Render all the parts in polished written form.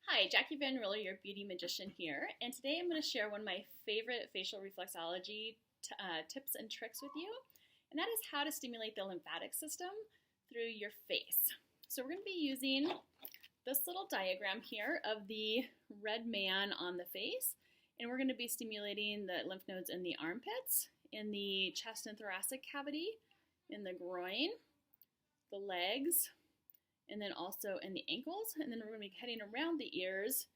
Hi, Jackie Van Riller, your beauty magician here, and today I'm going to share one of my favorite facial reflexology tips and tricks with you, and that is how to stimulate the lymphatic system through your face. So we're going to be using this little diagram here of the red man on the face, and we're going to be stimulating the lymph nodes in the armpits, in the chest and thoracic cavity, in the groin, the legs, and then also in the ankles, and then we're going to be heading around the ears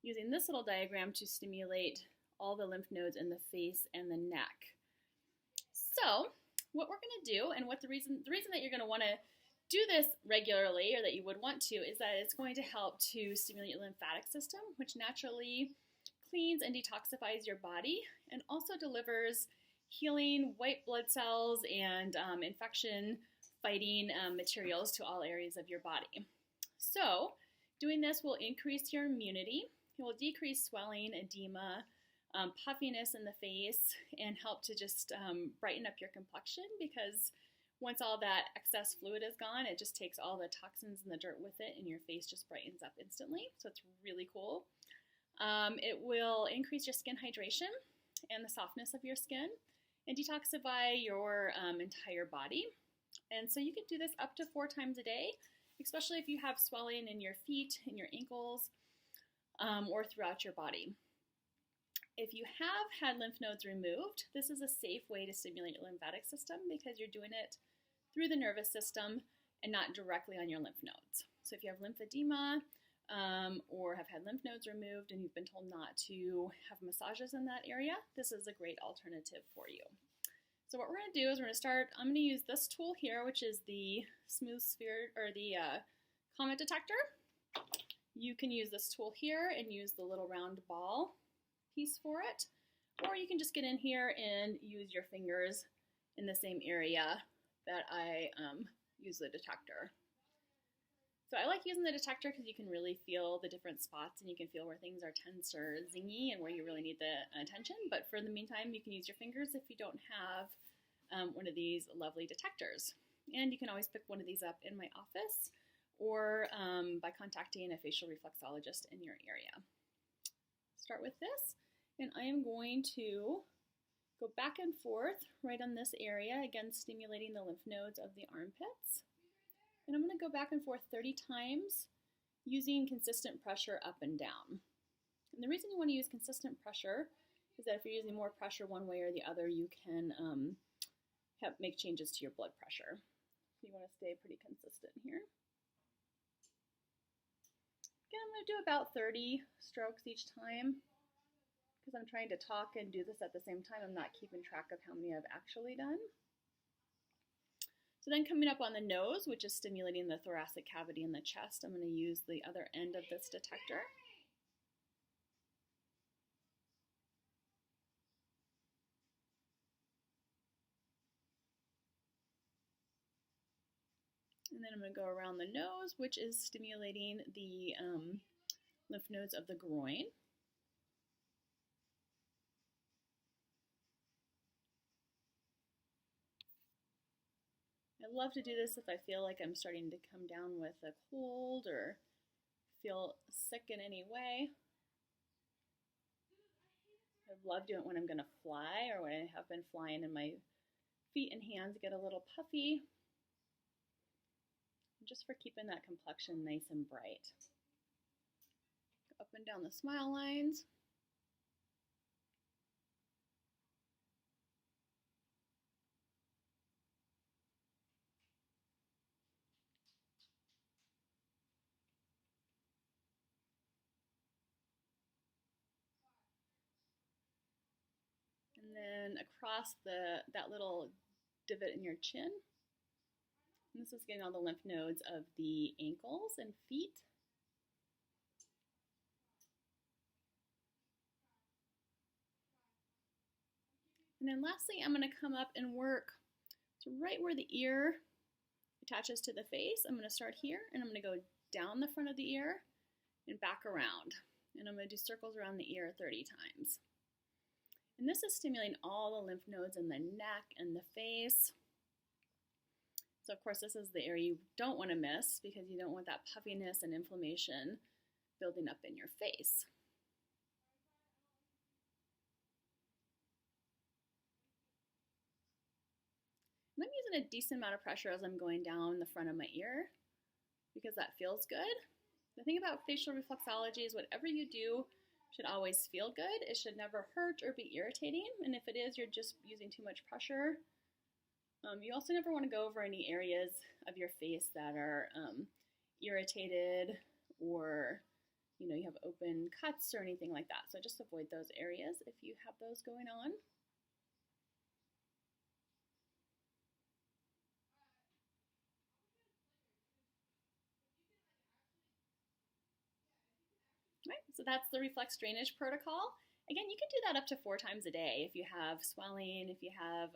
using this little diagram to stimulate all the lymph nodes in the face and the neck. So what we're going to do, and the reason that you're going to want to do this regularly, or that you would want to, is that it's going to help to stimulate your lymphatic system, which naturally cleans and detoxifies your body and also delivers healing white blood cells and infection fighting materials to all areas of your body. So doing this will increase your immunity, it will decrease swelling, edema, puffiness in the face, and help to just brighten up your complexion, because once all that excess fluid is gone, it just takes all the toxins and the dirt with it, and your face just brightens up instantly. So it's really cool. It will increase your skin hydration and the softness of your skin and detoxify your entire body. And so you can do this up to 4 times a day, especially if you have swelling in your feet, in your ankles, or throughout your body. If you have had lymph nodes removed, this is a safe way to stimulate your lymphatic system, because you're doing it through the nervous system and not directly on your lymph nodes. So if you have lymphedema or have had lymph nodes removed and you've been told not to have massages in that area, this is a great alternative for you. So what we're going to do is we're going to start, I'm going to use this tool here, which is the smooth sphere, or the comet detector. You can use this tool here and use the little round ball piece for it, or you can just get in here and use your fingers in the same area that I use the detector. So I like using the detector because you can really feel the different spots, and you can feel where things are tense or zingy and where you really need the attention. But for the meantime, you can use your fingers if you don't have one of these lovely detectors. And you can always pick one of these up in my office, or by contacting a facial reflexologist in your area. Start with this, and I am going to go back and forth right on this area, again stimulating the lymph nodes of the armpits. And I'm going to go back and forth 30 times using consistent pressure up and down. And the reason you want to use consistent pressure is that if you're using more pressure one way or the other, you can make changes to your blood pressure. So you want to stay pretty consistent here. Again, I'm going to do about 30 strokes each time, because I'm trying to talk and do this at the same time. I'm not keeping track of how many I've actually done. So then coming up on the nose, which is stimulating the thoracic cavity and the chest, I'm going to use the other end of this detector. And then I'm going to go around the nose, which is stimulating the lymph nodes of the groin. I love to do this if I feel like I'm starting to come down with a cold or feel sick in any way. I love doing it when I'm going to fly, or when I have been flying and my feet and hands get a little puffy, just for keeping that complexion nice and bright. Up and down the smile lines. And then across that little divot in your chin. And this is getting all the lymph nodes of the ankles and feet. And then lastly, I'm going to come up and work right where the ear attaches to the face. I'm going to start here, and I'm going to go down the front of the ear and back around. And I'm going to do circles around the ear 30 times. And this is stimulating all the lymph nodes in the neck and the face. So of course this is the area you don't want to miss, because you don't want that puffiness and inflammation building up in your face. And I'm using a decent amount of pressure as I'm going down the front of my ear because that feels good. The thing about facial reflexology is whatever you do should always feel good. It should never hurt or be irritating. And if it is, you're just using too much pressure. You also never want to go over any areas of your face that are irritated or you have open cuts or anything like that. So just avoid those areas if you have those going on. Right, so that's the reflex drainage protocol. Again, you can do that up to 4 times a day if you have swelling, if you have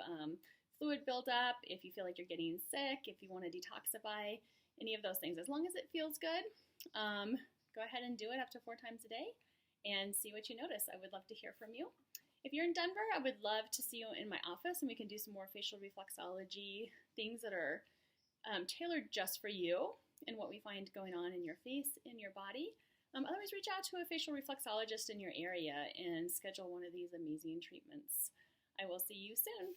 fluid buildup, if you feel like you're getting sick, if you want to detoxify, any of those things. As long as it feels good, go ahead and do it up to 4 times a day and see what you notice. I would love to hear from you. If you're in Denver, I would love to see you in my office and we can do some more facial reflexology things that are tailored just for you and what we find going on in your face, in your body. Otherwise, reach out to a facial reflexologist in your area and schedule one of these amazing treatments. I will see you soon.